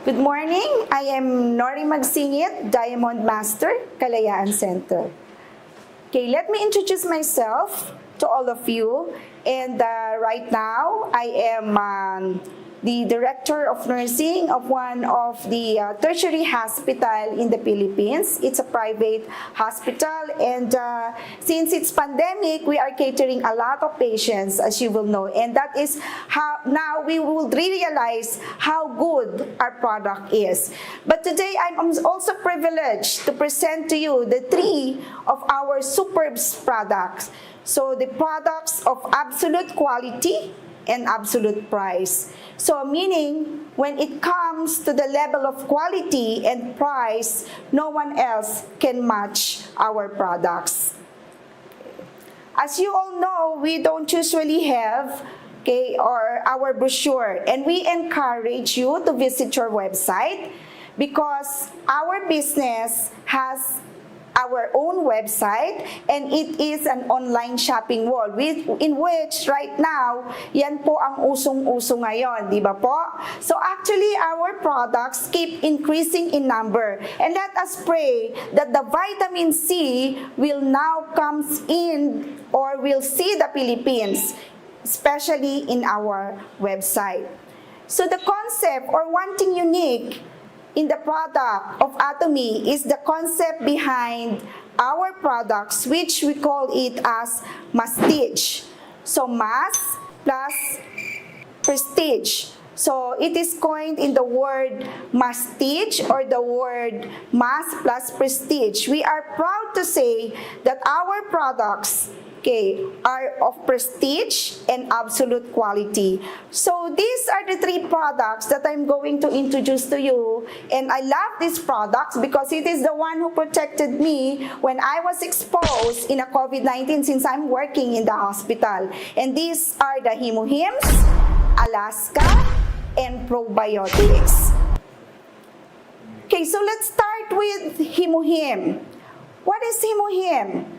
Good morning. I am Norielee Magsingit, Diamond Master, Kalayaan Center. Okay, let me introduce myself to all of you. And right now, I am the Director of Nursing of one of the tertiary hospital in the Philippines. It's a private hospital, and since it's pandemic, we are catering a lot of patients, as you will know, and that is how now we will realize how good our product is. But today, I'm also privileged to present to you the three of our superb products. So the products of absolute quality and absolute price. So meaning, when it comes to the level of quality and price, no one else can match our products. As you all know, we don't usually have or our brochure, and we encourage you to visit your website because our business has our own website, and it is an online shopping wall in which right now, yan po ang usong-uso ngayon, di ba po? So actually, our products keep increasing in number, and let us pray that the vitamin C will now comes in or will see the Philippines, especially in our website. So the concept or one thing unique in the product of Atomy is the concept behind our products, which we call it as mastige. So mass plus prestige. So it is coined in the word mastige or the word mass plus prestige. We are proud to say that our products are of prestige and absolute quality. So these are the three products that I'm going to introduce to you. And I love these products because it is the one who protected me when I was exposed in a COVID-19 since I'm working in the hospital. And these are the Hemohims, Alaska, and probiotics. Okay, so let's start with Hemohim. What is Hemohim?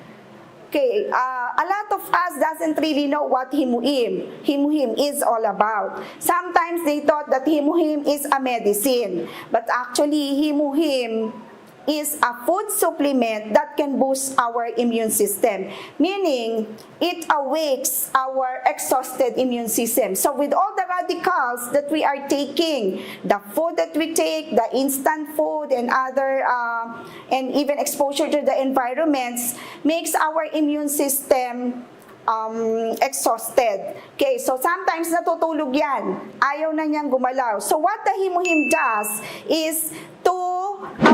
Okay, a lot of us doesn't really know what Hemohim is all about. Sometimes they thought that Hemohim is a medicine, but actually Hemohim is a food supplement that can boost our immune system, meaning it awakes our exhausted immune system. So with all the radicals that we are taking, the food that we take, the instant food and other, and even exposure to the environments makes our immune system exhausted. Okay, so sometimes natutulog yan. Ayaw na niyang gumalaw. So what the Hemohim does is to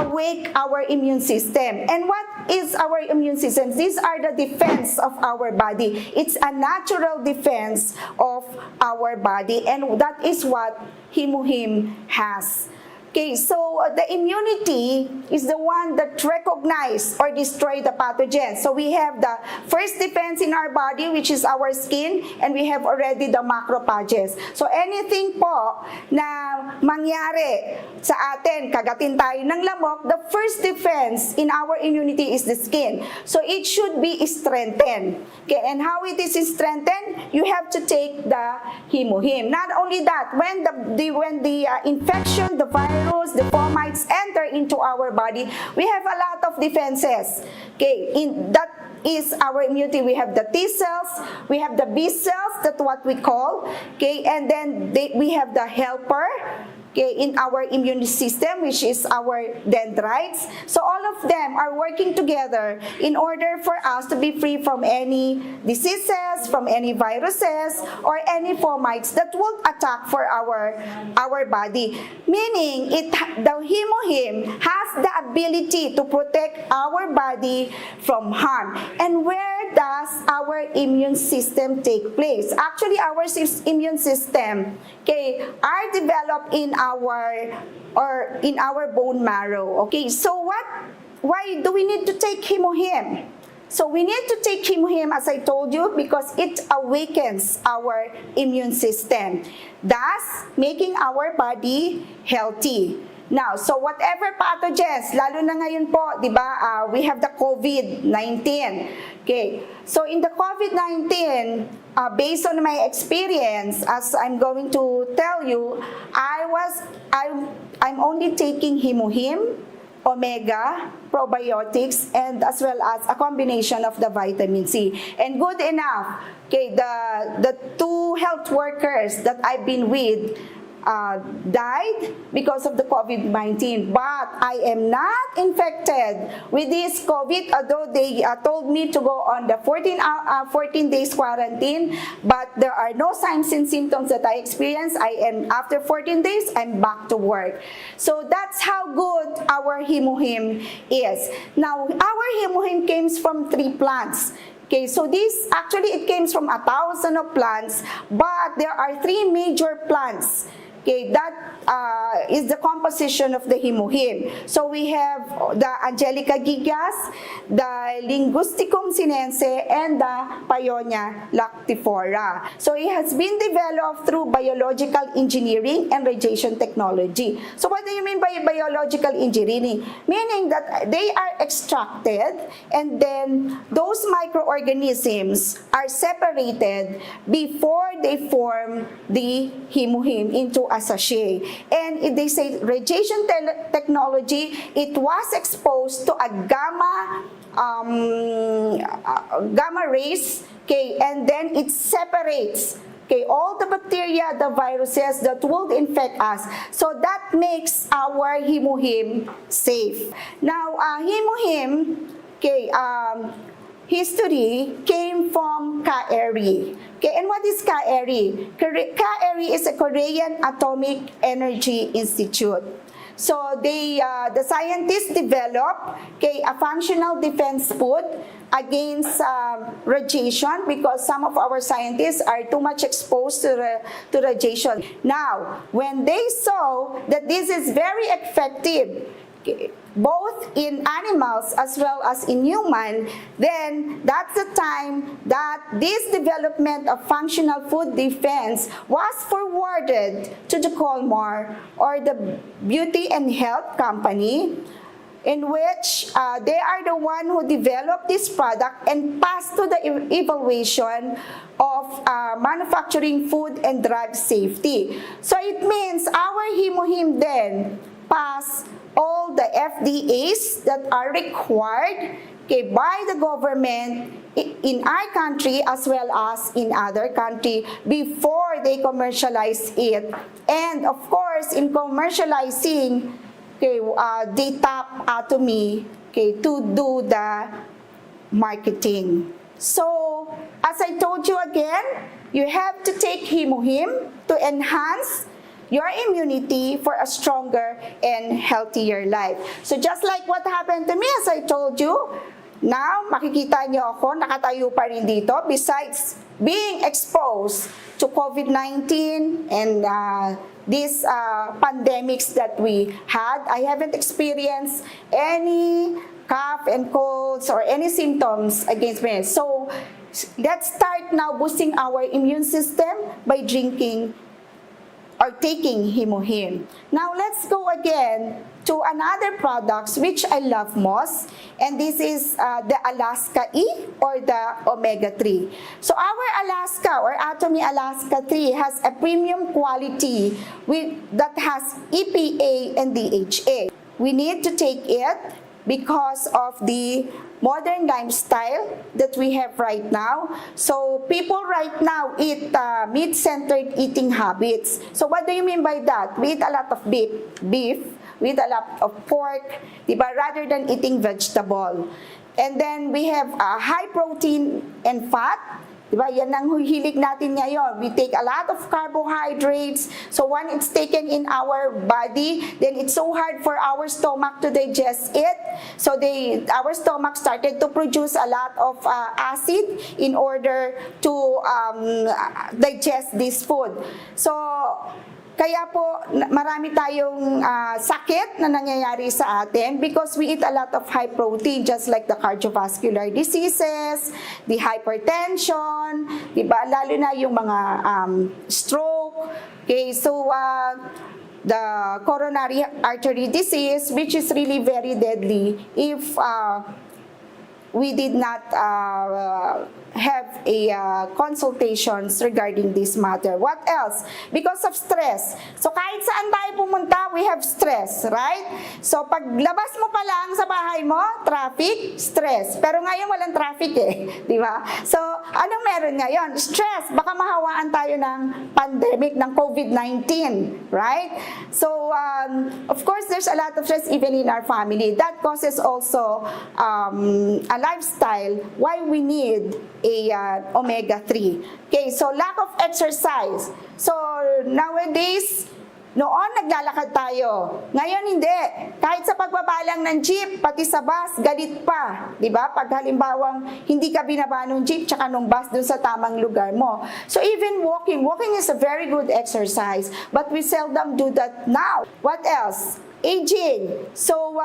awake our immune system. And what is our immune system? These are the defense of our body. It's a natural defense of our body, and that is what Hemohim has. Okay, so the immunity is the one that recognize or destroy the pathogens. So we have the first defense in our body, which is our skin, and we have already the macrophages. So anything po na mangyari sa atin, kagatin tayo ng lamok, the first defense in our immunity is the skin. So it should be strengthened. Okay, and how it is strengthened? You have to take the Hemohim. Not only that, when the infection, the virus, the fomites enter into our body, we have a lot of defenses. Okay, that is our immunity. We have the T cells, we have the B cells, that's what we call. Okay, and then we have the helper. Okay, in our immune system, which is our dendrites. So all of them are working together in order for us to be free from any diseases, from any viruses, or any fomites that will attack for our body. Meaning, the Hemohim has the ability to protect our body from harm. And where does our immune system take place? Actually, our immune system are developed in our bone marrow. Okay, so why do we need to take Hemohim? So we need to take Hemohim, as I told you, because it awakens our immune system, thus making our body healthy. Now, so whatever pathogens, lalo na ngayon po, di ba, we have the COVID-19. Okay, so in the COVID-19, based on my experience, as I'm going to tell you, I I'm only taking Himuhim, omega, probiotics, and as well as a combination of the vitamin C. And good enough, okay, the two health workers that I've been with died because of the COVID-19, but I am not infected with this COVID, although they told me to go on the 14 days quarantine, but there are no signs and symptoms that I experienced. After 14 days, I'm back to work. So that's how good our Himuhim is. Now, our Himuhim comes from 3 plants. Okay, so this actually it came from 1,000 of plants, but there are 3 major plants. Okay, that is the composition of the Himuhim. So we have the Angelica gigas, the Linguisticum sinense, and the Paeonia lactifera. So it has been developed through biological engineering and radiation technology. So what do you mean by biological engineering? Meaning that they are extracted and then those microorganisms are separated before they form the Himuhim into a sachet. And if they say radiation technology, it was exposed to a gamma rays, okay, and then it separates, okay, all the bacteria, the viruses that will infect us. So that makes our Himuhim safe. Now, Himuhim, okay, history came from Kaeri. Okay, and what is Kaeri? Kaeri is a Korean Atomic Energy Institute. So they, the scientists developed, okay, a functional defense food against radiation, because some of our scientists are too much exposed to radiation. Now, when they saw that this is very effective, okay, both in animals as well as in human, then that's the time that this development of functional food defense was forwarded to the Colmar, or the Beauty and Health Company, in which they are the one who developed this product and passed to the evaluation of manufacturing food and drug safety. So it means our Himuhim then passed all the FDAs that are required, okay, by the government in our country as well as in other country before they commercialize it. And of course, in commercializing, okay, they tap Atomy, okay, to do the marketing. So, as I told you again, you have to take Himuhim to enhance your immunity for a stronger and healthier life. So just like what happened to me, as I told you, now makikita niyo ako, nakatayo pa rin dito, besides being exposed to COVID-19 and these pandemics that we had, I haven't experienced any cough and colds or any symptoms against me. So let's start now boosting our immune system by drinking or taking Himuhim. Now let's go again to another products which I love most, and this is the Alaska E or the omega-3. So our Alaska or Atomy Alaska 3 has a premium quality that has EPA and DHA. We need to take it because of the modern lifestyle that we have right now. So people right now eat meat-centered eating habits. So what do you mean by that? We eat a lot of beef, we eat a lot of pork, diba, rather than eating vegetable. And then we have high protein and fat. Diba? Yan ang hilig natin ngayon. We take a lot of carbohydrates. So when it's taken in our body, then it's so hard for our stomach to digest it. So our stomach started to produce a lot of acid in order to digest this food. So kaya po marami tayong sakit na nangyayari sa atin because we eat a lot of high protein, just like the cardiovascular diseases, the hypertension, diba? Lalo na yung mga stroke. Okay, so the coronary artery disease, which is really very deadly if we did not have a consultations regarding this matter. What else? Because of stress. So kahit saan tayo pumunta, we have stress, right? So paglabas mo pa lang sa bahay mo, traffic, stress. Pero ngayon walang traffic eh, di ba? So anong meron ngayon? Stress. Baka mahawaan tayo ng pandemic, ng COVID-19, right? So of course, there's a lot of stress even in our family. That causes also a lifestyle why we need a omega-3. Okay, so lack of exercise. So nowadays, noon naglalakad tayo. Ngayon hindi. Kahit sa pagbaba lang ng jeep, pati sa bus, galit pa. Diba? Pag halimbawang hindi ka binaba ng jeep tsaka ng bus dun sa tamang lugar mo. So even walking is a very good exercise. But we seldom do that now. What else? Aging. So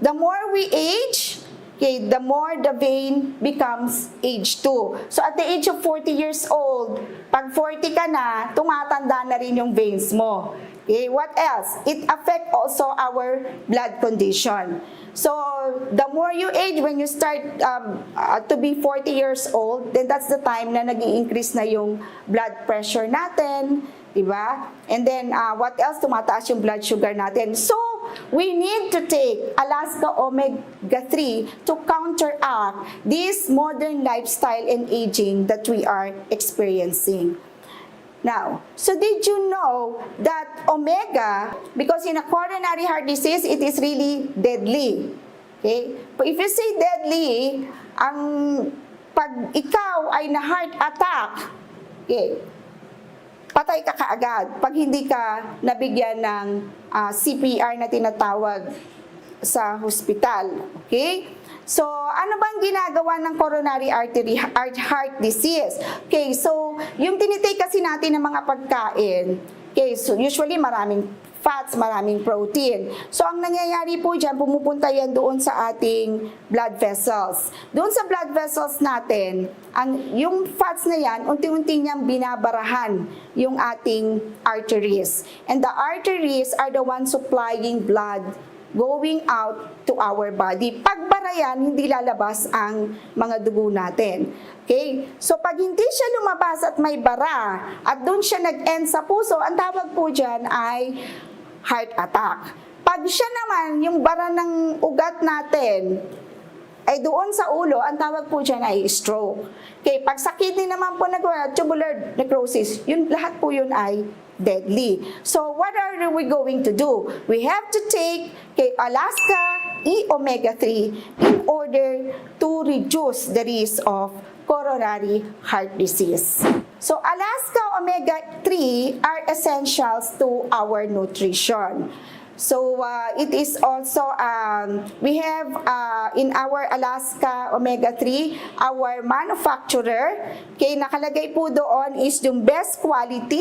the more we age, okay, the more the vein becomes age 2. So at the age of 40 years old, pag 40 ka na, tumatanda na rin yung veins mo. Okay, what else? It affects also our blood condition. So the more you age, when you start to be 40 years old, then that's the time na nag-i-increase na yung blood pressure natin, diba? And then what else? Tumataas yung blood sugar natin. So we need to take Alaska Omega-3 to counteract this modern lifestyle and aging that we are experiencing. Now, so did you know that omega, because in a coronary heart disease, it is really deadly. Okay? But if you say deadly, pag ikaw ay na heart attack, okay, patay ka kaagad pag hindi ka nabigyan ng CPR na tinatawag sa hospital. Okay? So, ano bang ginagawa ng coronary artery heart disease? Okay, so yung tinitake kasi natin ng mga pagkain, okay, so usually maraming fats, maraming protein. So, ang nangyayari po dyan, pumupunta yan doon sa ating blood vessels. Doon sa blood vessels natin, yung fats na yan, unti-unti niyang binabarahan yung ating arteries. And the arteries are the ones supplying blood going out to our body. Pag bara yan, hindi lalabas ang mga dugo natin. Okay? So, pag hindi siya lumabas at may bara, at doon siya nag-end sa puso, ang tawag po dyan ay heart attack. Pag siya naman, yung bara ng ugat natin, ay doon sa ulo, ang tawag po dyan ay stroke. Okay, pag sa kidney naman po tubular necrosis, yun, lahat po yun ay deadly. So, what are we going to do? We have to take Alaska omega-3 in order to reduce the risk of coronary heart disease. So, Alaska omega-3 are essentials to our nutrition. So, it is also, we have in our Alaska Omega-3, our manufacturer, okay, nakalagay po doon is yung best quality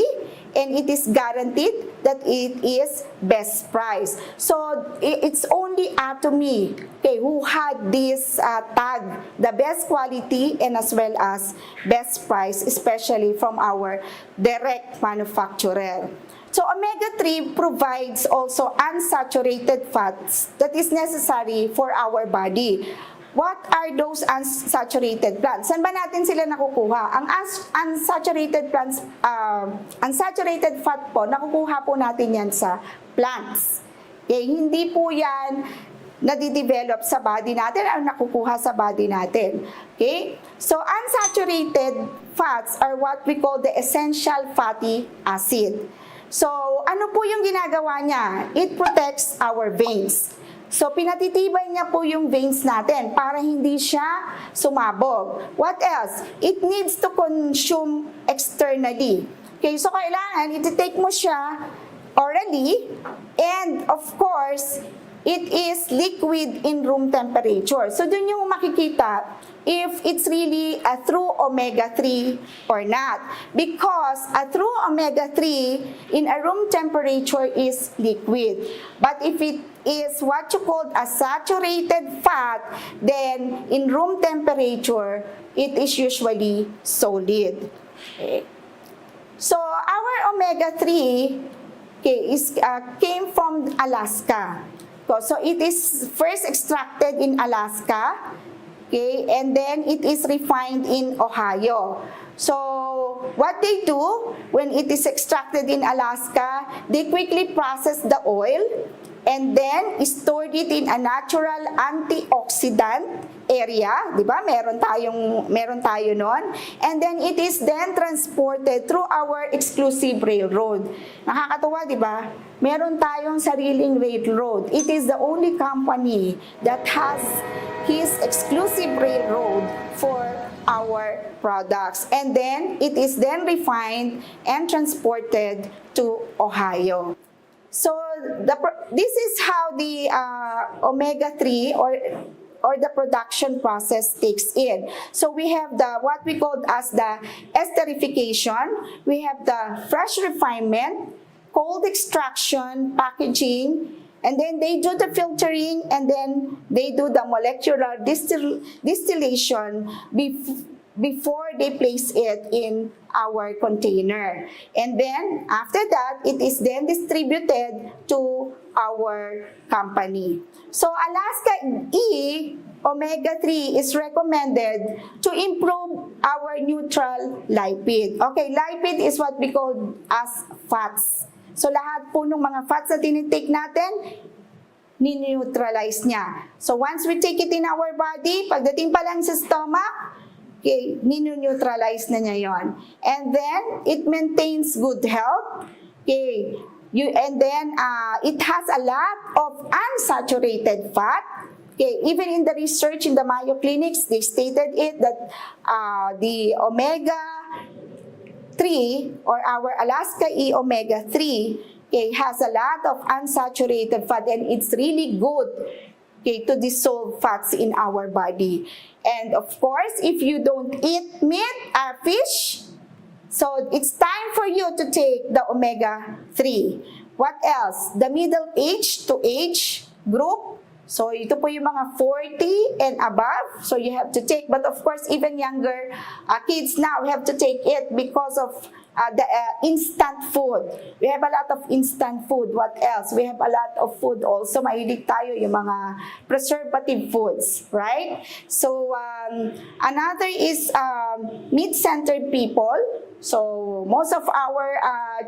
and it is guaranteed that it is best price. So, it's only Atomy, okay, who had this tag, the best quality and as well as best price, especially from our direct manufacturer. So, omega-3 provides also unsaturated fats that is necessary for our body. What are those unsaturated fats? Saan ba natin sila nakukuha? Ang unsaturated fat po, nakukuha po natin yan sa plants. Okay? Hindi po yan nadidevelop sa body natin o nakukuha sa body natin. Okay? So, unsaturated fats are what we call the essential fatty acid. So, ano po yung ginagawa niya? It protects our veins. So, pinatitibay niya po yung veins natin para hindi siya sumabog. What else? It needs to consume externally. Okay, so kailangan iti-take mo siya orally and of course, it is liquid in room temperature. So, dun yung makikita if it's really a true omega-3 or not. Because a true omega-3 in a room temperature is liquid. But if it is what you call a saturated fat, then in room temperature, it is usually solid. Okay. So, our omega-3 came from Alaska. So, it is first extracted in Alaska. Okay, and then it is refined in Ohio. So what they do when it is extracted in Alaska, they quickly process the oil and then stored it in a natural antioxidant area, 'di ba? Meron tayo noon. And then it is then transported through our exclusive railroad. Nakakatuwa, 'di ba? Meron tayong sariling railroad. It is the only company that has his exclusive railroad for our products. And then it is then refined and transported to Ohio. So this is how the omega-3 or the production process takes in. So we have the what we call as the esterification, we have the fresh refinement, cold extraction, packaging, and then they do the filtering, and then they do the molecular distillation before they place it in our container. And then, after that, it is then distributed to our company. So, Alaska E omega-3 is recommended to improve our neutral lipid. Okay, lipid is what we call as fats. So, lahat po ng mga fats na tinitake natin, ni-neutralize niya. So, once we take it in our body, pagdating pa lang sa stomach, okay, ni-neutralize na niya yon. And then, it maintains good health. Okay, and then, it has a lot of unsaturated fat. Okay, even in the research in the Mayo clinics, they stated it that the omega-3 or our Alaska E omega-3 okay, has a lot of unsaturated fat, and it's really good okay, to dissolve fats in our body. And of course, if you don't eat meat or fish, so it's time for you to take the omega-3. What else? The middle age to age group. So ito po yung mga 40 and above. So you have to take, but of course, even younger kids now have to take it because of the instant food. We have a lot of instant food. What else? We have a lot of food also. Mahilig tayo yung mga preservative foods, right? So another is meat-centered people. So most of our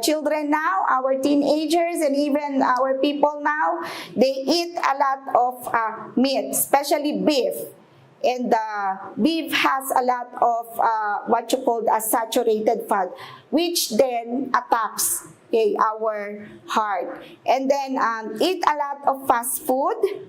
children now, our teenagers, and even our people now, they eat a lot of meat, especially beef. And beef has a lot of what you call a saturated fat, which then attacks okay, our heart. And then eat a lot of fast food.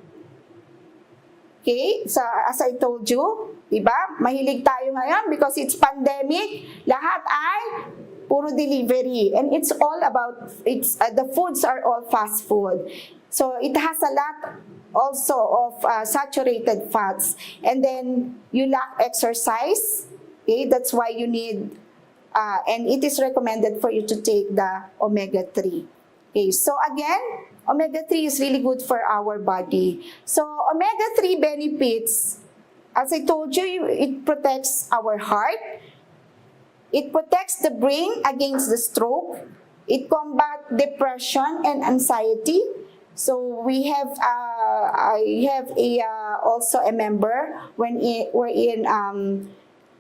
Okay, so as I told you, diba? Mahilig tayo ngayon because it's pandemic. Lahat ay puro delivery, and it's all about the foods are all fast food. So it has a lot also of saturated fats, and then you lack exercise. Okay, that's why you need and it is recommended for you to take the omega-3. Okay, so again, omega-3 is really good for our body. So omega-3 benefits, as I told you, it protects our heart. It protects the brain against the stroke. It combats depression and anxiety. So we have, I have also a member wherein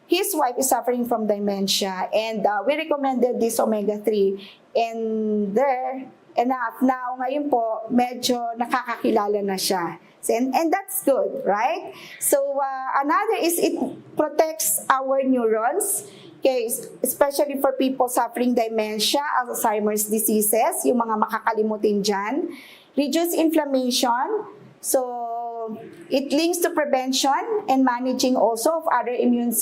his wife is suffering from dementia, and we recommended this omega-3, and there enough. Now, ngayon po, medyo nakakakilala na siya. And that's good, right? So, another is it protects our neurons, okay, especially for people suffering dementia, Alzheimer's diseases, yung mga makakalimutin dyan. Reduce inflammation. So, it links to prevention and managing also of other autoimmune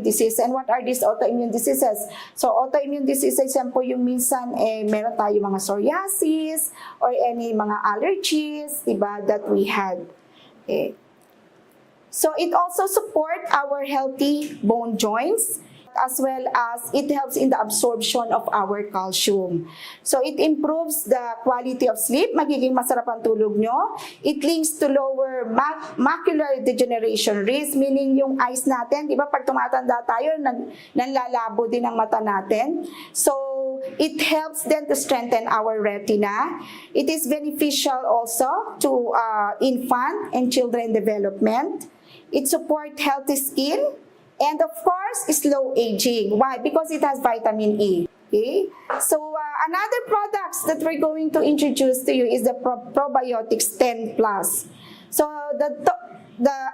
diseases. And what are these autoimmune diseases? So, autoimmune diseases, yan po yung minsan, meron tayo mga psoriasis or any mga allergies, diba, that we had. Okay. So, it also supports our healthy bone joints. as well as it helps in the absorption of our calcium. So it improves the quality of sleep, magiging masarap ang tulog nyo. It links to lower macular degeneration risk, meaning yung eyes natin, di ba pag tumatanda tayo, nanlalabo din ang mata natin. So it helps then to strengthen our retina. It is beneficial also to infant and children development. It supports healthy skin, and of course, slow aging. Why? Because it has vitamin E. Okay? So, another products that we're going to introduce to you is the Probiotics 10+. So,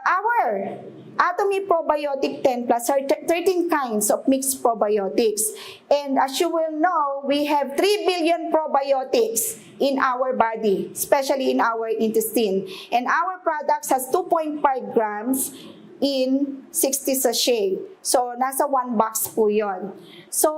our Atomy Probiotic 10+ are 13 kinds of mixed probiotics. And as you will know, we have 3 billion probiotics in our body, especially in our intestine. And our products has 2.5 grams in 60 sachet. So, nasa 1 box po yun. So,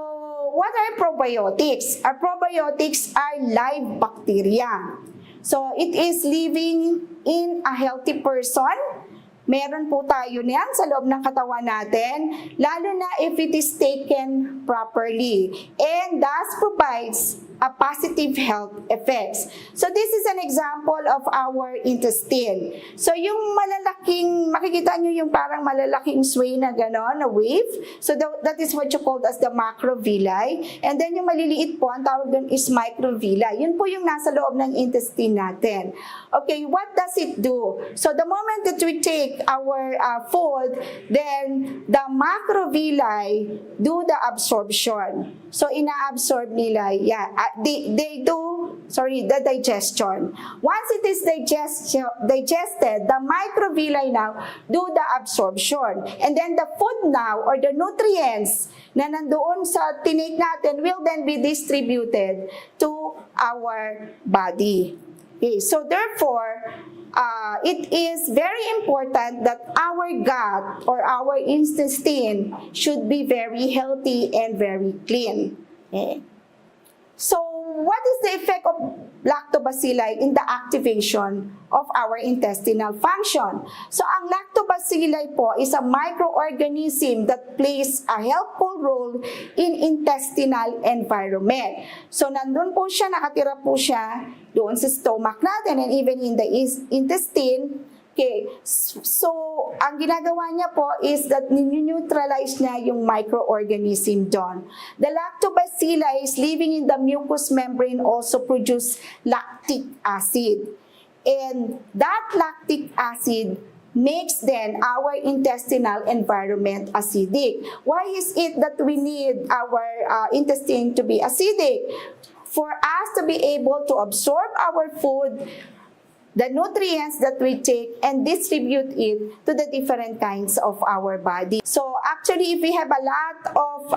what are probiotics? Our probiotics are live bacteria. So, it is living in a healthy person. Meron po tayo niyan sa loob ng katawan natin, lalo na if it is taken properly, and thus provides a positive health effects. So this is an example of our intestine. So yung malalaking, makikita nyo yung parang malalaking sway na gano'n, na wave. So that is what you call as the macrovilli. And then yung maliliit po, ang tawag doon is microvilli. Yun po yung nasa loob ng intestine natin. Okay, what does it do? So the moment that we take our food, then the macrovilli do the absorption. So ina-absorb nila, they do the digestion. Once it is digested, the microvilli now do the absorption. And then the food now, or the nutrients na nandoon sa tinake natin, will then be distributed to our body. Okay, so therefore, it is very important that our gut or our intestine should be very healthy and very clean. Okay. So, what is the effect of lactobacilli in the activation of our intestinal function? So, ang lactobacilli po is a microorganism that plays a helpful role in intestinal environment. So, nandun po siya, nakatira po siya doon sa stomach natin and even in the intestine. Okay, so ang ginagawa niya po is that neutralize niya yung microorganism doon. The lactobacilli is living in the mucous membrane also produce lactic acid. And that lactic acid makes then our intestinal environment acidic. Why is it that we need our intestine to be acidic? For us to be able to absorb our food, the nutrients that we take, and distribute it to the different kinds of our body. So actually, if we have a lot of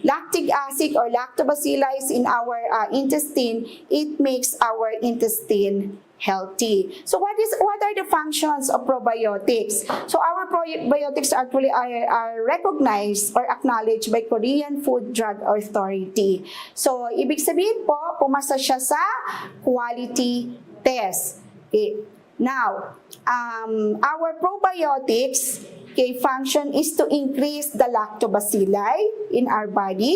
lactic acid or lactobacilli in our intestine, it makes our intestine healthy. So what are the functions of probiotics? So our probiotics actually are recognized or acknowledged by Korean Food Drug Authority. So ibig sabihin po, pumasa siya sa quality test. Okay. Now, our probiotics function is to increase the lactobacilli in our body.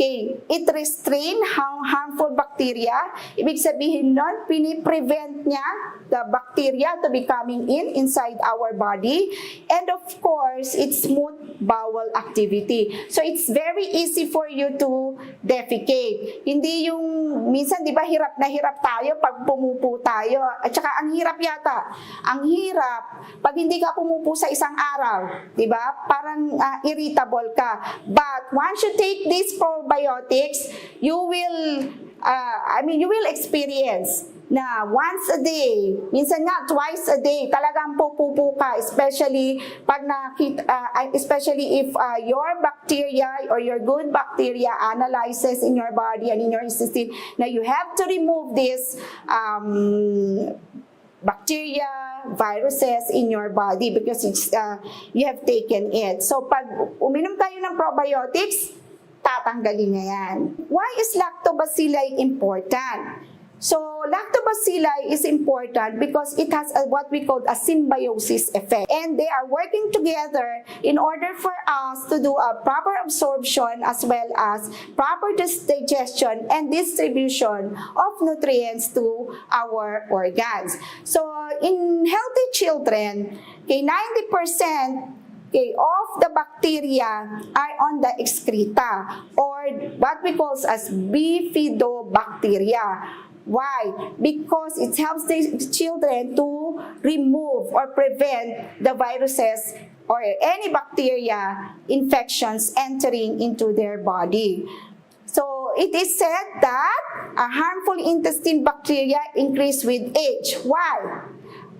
Okay, it restrain harmful bacteria. Ibig sabihin nun, piniprevent niya the bacteria to be coming inside our body. And of course, it smooth bowel activity. So it's very easy for you to defecate. Hindi yung, minsan di ba hirap na hirap tayo pag pumupo tayo. At saka ang hirap yata. Ang hirap pag hindi ka pumupo sa isang araw. Di ba? Parang irritable ka. But once you take this probiotics, you will experience na once a day, minsan nga twice a day, talagang pupupo ka, especially pag especially if your bacteria or your good bacteria analyzes in your body and in your intestine, na you have to remove this bacteria, viruses in your body because it's you have taken it. So pag uminom tayo ng probiotics, tatanggalin niya yan. Why is lactobacilli important? So lactobacilli is important because it has what we call a symbiosis effect. And they are working together in order for us to do a proper absorption as well as proper digestion and distribution of nutrients to our organs. So in healthy children, 90% of the bacteria are on the excreta or what we call as bifidobacteria. Why? Because it helps the children to remove or prevent the viruses or any bacteria infections entering into their body. So it is said that a harmful intestine bacteria increase with age. Why?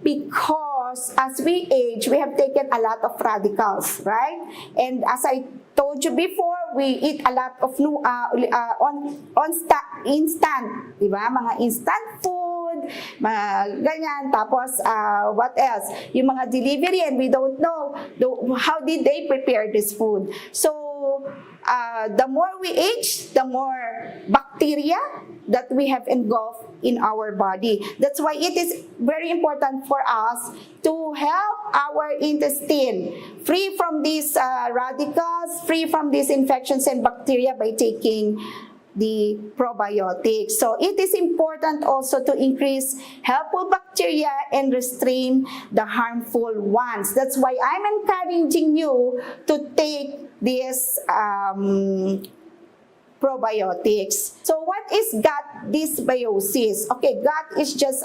Because as we age, we have taken a lot of radicals, right? And as I told you before, we eat a lot of instant, di ba? Mga instant food, mga ganyan. Tapos, what else? Yung mga delivery and we don't know how did they prepare this food. So, the more we age, the more bacteria that we have engulfed in our body. That's why it is very important for us to help our intestine free from these radicals, free from these infections and bacteria by taking the probiotics. So it is important also to increase helpful bacteria and restrain the harmful ones. That's why I'm encouraging you to take this probiotics. So what is gut dysbiosis? Okay, gut is just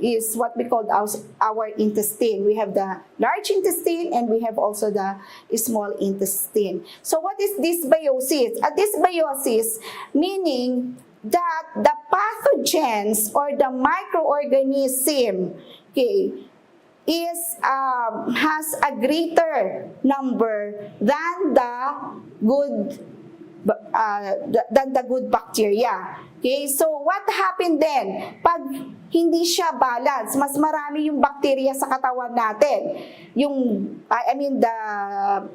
is what we call our intestine. We have the large intestine and we have also the small intestine. So what is dysbiosis? A dysbiosis meaning that the pathogens or the microorganism, okay, has a greater number than the good bacteria. Okay, so what happened then? Pag hindi siya balance, mas marami yung bacteria sa katawan natin. The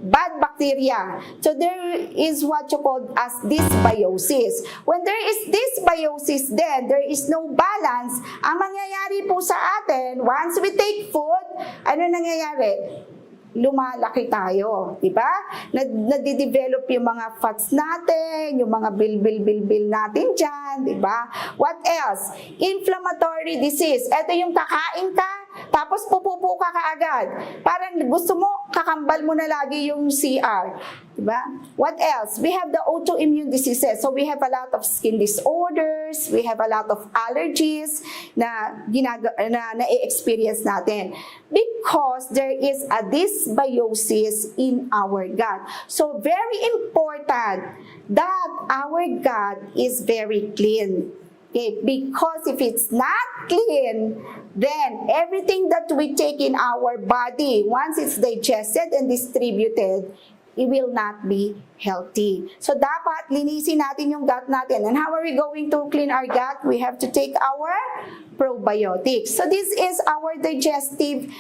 bad bacteria. So there is what you call as dysbiosis. When there is dysbiosis then, there is no balance. Ang mangyayari po sa atin, once we take food, ano nangyayari? Lumalaki tayo, di ba? Nadidevelop yung mga fats natin, yung mga bilbil natin dyan, di ba? What else? Inflammatory disease. Ito yung kakain ka, tapos pupupo ka kaagad. Parang gusto mo, kakambal mo na lagi yung CR. Diba? What else? We have the autoimmune diseases. So we have a lot of skin disorders, we have a lot of allergies na na-experience natin because there is a dysbiosis in our gut. So very important that our gut is very clean. Okay, because if it's not clean, then everything that we take in our body, once it's digested and distributed, it will not be healthy. So dapat linisin natin yung gut natin. And how are we going to clean our gut? We have to take our probiotics. So this is our digestive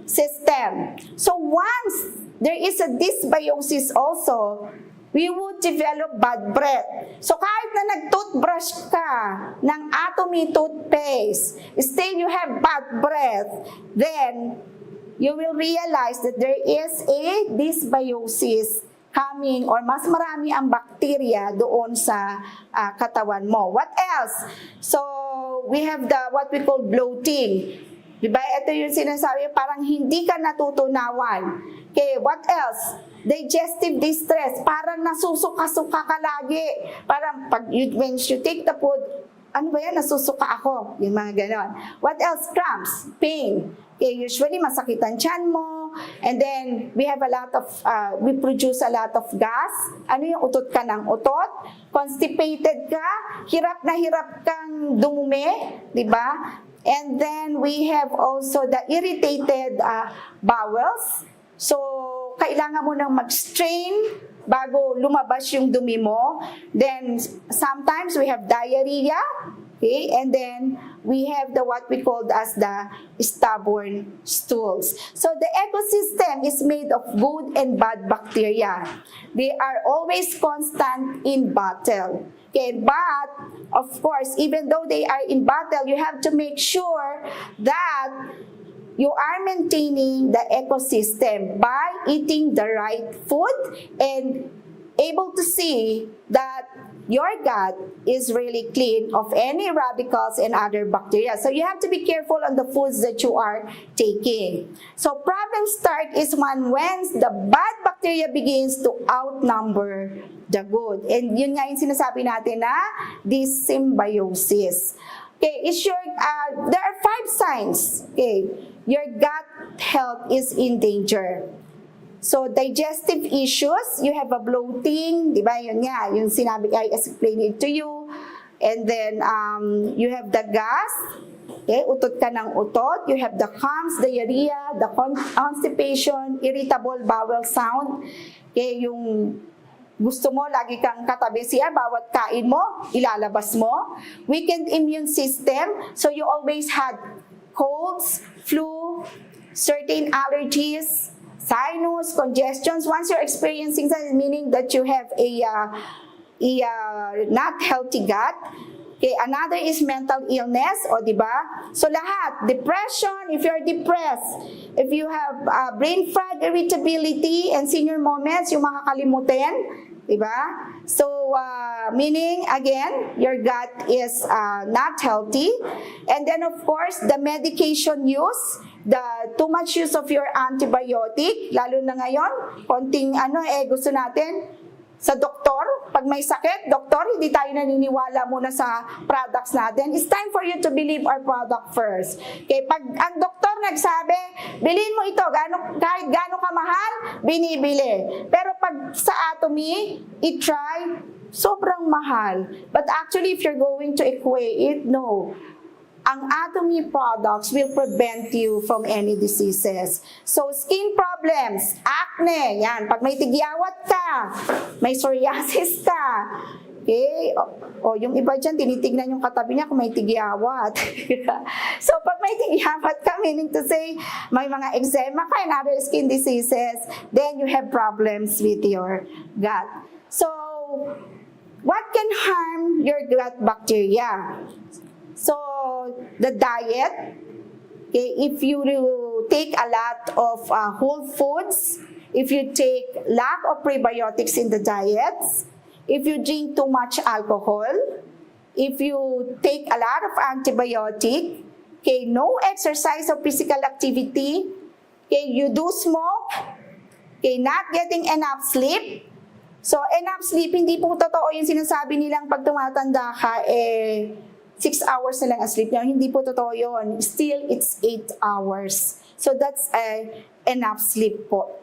system. So once there is a dysbiosis also, we would develop bad breath. So kahit na nag-toothbrush ka ng Atomy toothpaste, still you have bad breath, then you will realize that there is a dysbiosis coming or mas marami ang bacteria doon sa katawan mo. What else? So we have what we call bloating. Diba? Ito yung sinasabi, parang hindi ka natutunawan. Okay, what else? Digestive distress, parang nasusuka-suka ka lagi. Parang when you take the food, ano ba yan, nasusuka ako. Yung mga ganon. What else? Cramps, pain. Okay, usually masakit ang tiyan mo. And then, we have a lot of, we produce a lot of gas. Ano yung utot ka ng utot? Constipated ka? Hirap na hirap kang dumumi? Diba? And then, we have also the irritated bowels. So, kailangan mo nang mag-strain bago lumabas yung dumi mo. Then, sometimes we have diarrhea. Okay? And then, we have what we call as the stubborn stools. So, the ecosystem is made of good and bad bacteria. They are always constant in battle. Okay, but of course, even though they are in battle, you have to make sure that you are maintaining the ecosystem by eating the right food and able to see that your gut is really clean of any radicals and other bacteria. So you have to be careful on the foods that you are taking. So problem start is when the bad bacteria begins to outnumber the good. And yun nga yung sinasabi natin na this symbiosis. Okay, there are 5 signs. Okay, your gut health is in danger. So, digestive issues, you have a bloating, di ba? Yun nga, yung sinabi, I explained it to you. And then, you have the gas, okay, utot ka ng utot. You have the cramps, diarrhea, the constipation, irritable bowel sound. Okay, yung gusto mo, lagi kang katabi siya, bawat kain mo, ilalabas mo. Weakened immune system, so you always had colds, flu, certain allergies, sinus, congestions. Once you're experiencing that, meaning that you have a not healthy gut. Okay, another is mental illness, o di ba? So lahat, depression, if you're depressed, if you have brain fog, irritability, and senior moments, yung makakalimutin, di ba? So, meaning, again, your gut is not healthy. And then, of course, the medication use, the too much use of your antibiotic, lalo na ngayon, konting gusto natin, sa doktor, pag may sakit, doktor, hindi tayo naniniwala muna sa products natin. It's time for you to believe our product first. Okay, pag ang doktor nagsabi, bilhin mo ito, kahit gaano kamahal, binibili. Pero pag sa Atomy, i-try, sobrang mahal. But actually, if you're going to equate it, no. Ang Atomy products will prevent you from any diseases. So, skin problems, acne, yan. Pag may tigyawat ka, may psoriasis ka, okay? O yung iba dyan, tinitignan yung katabi niya kung may tigyawat. So, pag may tigyawat ka, meaning to say, may mga eczema ka and other skin diseases, then you have problems with your gut. So, what can harm your gut bacteria? So, the diet, okay, if you take a lot of whole foods, if you take lack of prebiotics in the diets, if you drink too much alcohol, if you take a lot of antibiotic, okay, no exercise or physical activity, okay, you do smoke, okay, not getting enough sleep. So, enough sleep, hindi po totoo yung sinasabi nilang pag tumatanda ka, 6 hours na lang ang sleep niya. Hindi po totoo yun. Still, it's 8 hours. So, that's enough sleep po.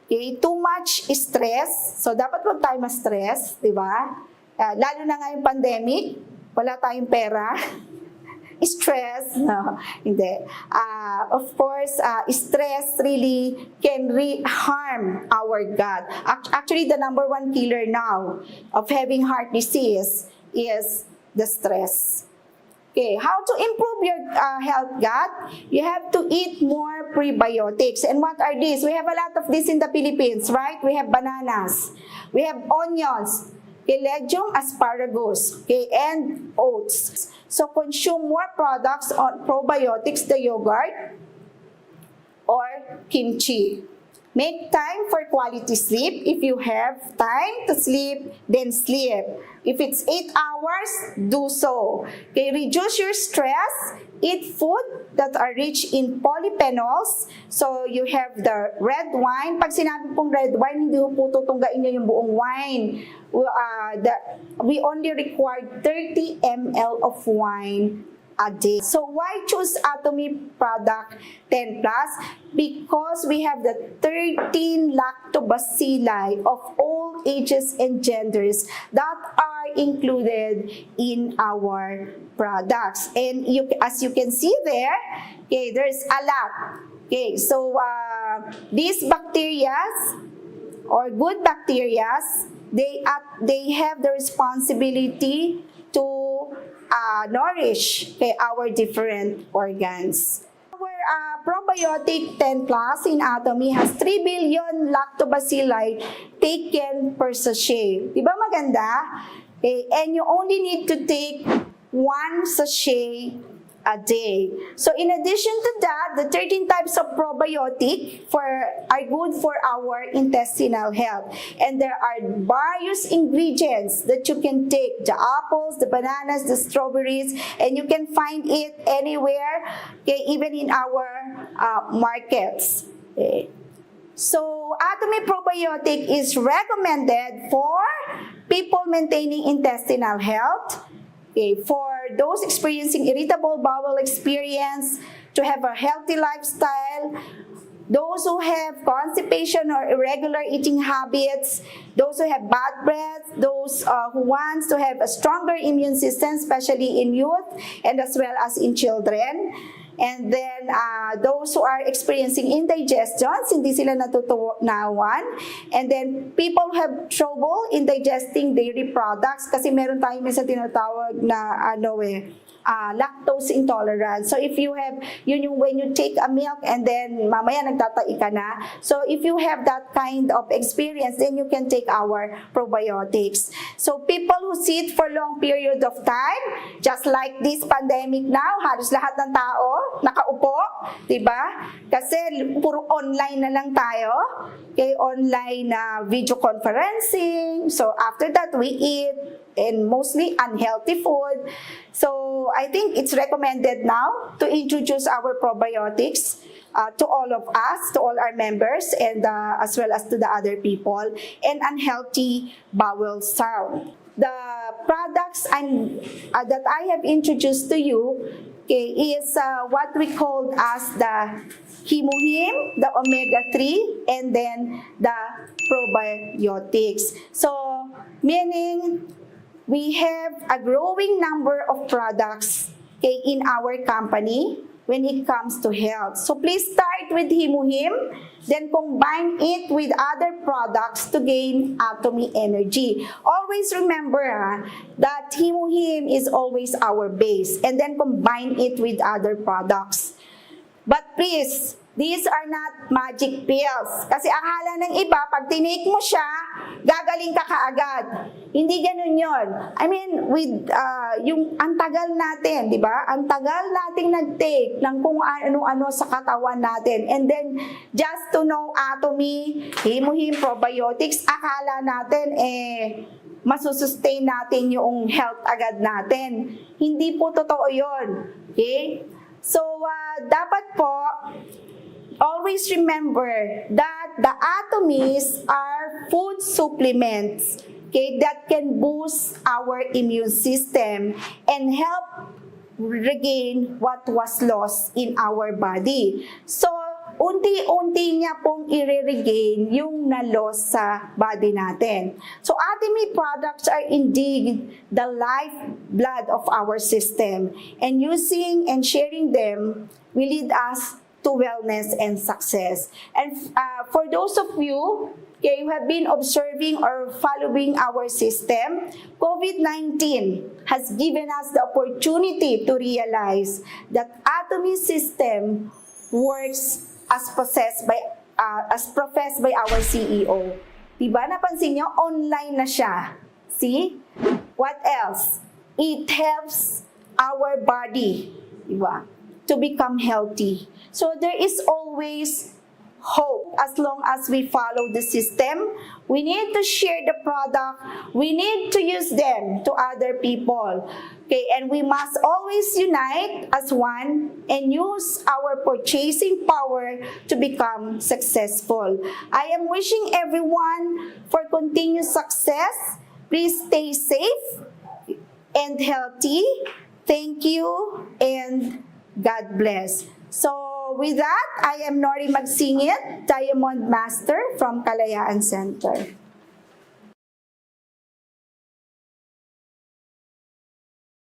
Okay? Too much stress. So, dapat wag tayo ma-stress, di ba? Lalo na ngayong pandemic, wala tayong pera. Stress, no, hindi. Of course, stress really can harm our gut. Actually, the number 1 killer now of having heart disease is the stress. Okay, how to improve your health gut? You have to eat more prebiotics. And what are these? We have a lot of this in the Philippines, right? We have bananas. We have onions, okay, legume, asparagus, okay, and oats. So consume more products on probiotics, the yogurt, or kimchi. Make time for quality sleep. If you have time to sleep, then sleep. If it's 8 hours, do so. Okay, reduce your stress. Eat food that are rich in polyphenols. So, you have the red wine. Pag sinabi pong red wine, hindi po tutunggain niyo yung buong wine. We only require 30 ml of wine a day. So why choose Atomy product 10+? Because we have the 13 lactobacilli of all ages and genders that are included in our products. And as you can see there, okay, there's a lot. Okay, so these bacteria or good bacteria, they have the responsibility to nourish our different organs. Our probiotic 10+ in Atomy has 3 billion lactobacilli taken per sachet. Di ba maganda? Okay, and you only need to take 1 sachet a day. So in addition to that, the 13 types of probiotic are good for our intestinal health. And there are various ingredients that you can take, the apples, the bananas, the strawberries, and you can find it anywhere, okay, even in our markets. Okay. So Atomy probiotic is recommended for people maintaining intestinal health, okay, for those experiencing irritable bowel experience, to have a healthy lifestyle, those who have constipation or irregular eating habits, those who have bad breath, those who want to have a stronger immune system, especially in youth and as well as in children. And then those who are experiencing indigestions, hindi sila natutunawan. And then people who have trouble in digesting dairy products kasi meron tayong minsan tinatawag na lactose intolerance. So if you have, when you take a milk and then mamaya nagtatai ka na. So if you have that kind of experience, then you can take our probiotics. So people who sit for long period of time, just like this pandemic now, halos lahat ng tao nakaupo, diba? Kasi puro online na lang tayo. Okay, online video conferencing. So after that, we eat and mostly unhealthy food. So I think it's recommended now to introduce our probiotics to all of us, to all our members, and as well as to the other people, and unhealthy bowel sound. The products that I have introduced to you, okay, is what we call as the Himuhim, the omega-3, and then the probiotics. So meaning we have a growing number of products, okay, in our company when it comes to health. So please start with Himuhim, then combine it with other products to gain Atomy energy. Always remember that Himuhim is always our base, and then combine it with other products. But please, these are not magic pills. Kasi akala ng iba, pag tinake mo siya, gagaling ka kaagad. Hindi ganun yon. I mean, with ang tagal natin, di ba? Ang tagal nating nag-take ng kung ano-ano sa katawan natin. And then, just to know Atomy, Himuhim, probiotics, akala natin, masusustain natin yung health agad natin. Hindi po totoo yon. Okay? So, dapat po, always remember that the Atomies are food supplements, okay, that can boost our immune system and help regain what was lost in our body. So, unti-unti niya pong i-regain yung na-loss sa body natin. So, Atomy products are indeed the lifeblood of our system. And using and sharing them will lead us to wellness and success. And for those of you, okay, who have been observing or following our system, COVID-19 has given us the opportunity to realize that Atomy system works as professed by our CEO. Diba? Napansin nyo, online na siya. See? What else? It helps our body, diba, to become healthy. So there is always hope as long as we follow the system. We need to share the product. We need to use them to other people. Okay, and we must always unite as one and use our purchasing power to become successful. I am wishing everyone for continued success. Please stay safe and healthy. Thank you and God bless. So with that, I am Norielee Magsingit, Diamond Master from Kalayaan Center.